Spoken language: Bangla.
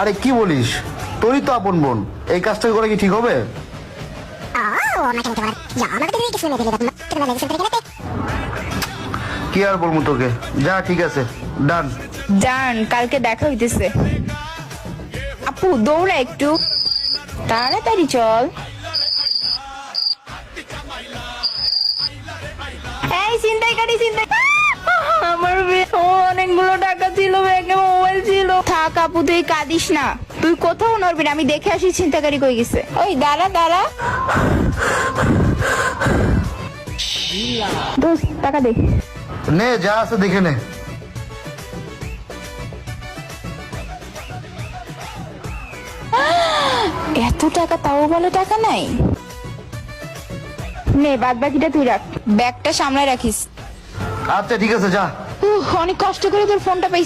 আরে কি বলিস, তোরই তো আপন বোন, এই কাজটা করে কি ঠিক হবে? কি আর বলবো তোকে, যা ঠিক আছে, ডান। জান কালকে দেখা হইতেছে। আপু দৌড়া একটু তাড়াতাড়ি চল। এই ছিনতাইকারী আমার অনেকগুলো টাকা ছিল, ব্যাগে মোবাইল ছিল। থাক আপু তুই কাঁদিস না, তুই কোথাও নড়বি না, আমি দেখে আসি ছিনতাইকারী কই গেছে। ওই দাঁড়া দাঁড়া, দোস্ত টাকা দে। নে যা আছে দেখে নে। এত টাকা, তাও বলো টাকা নাই। নে বাদ বাকিটা তুই রাখ, ব্যাগটা সামলায় রাখিস। আচ্ছা ঠিক আছে, যা। অনেক কষ্ট করে তোর ফোনটা পাইছি।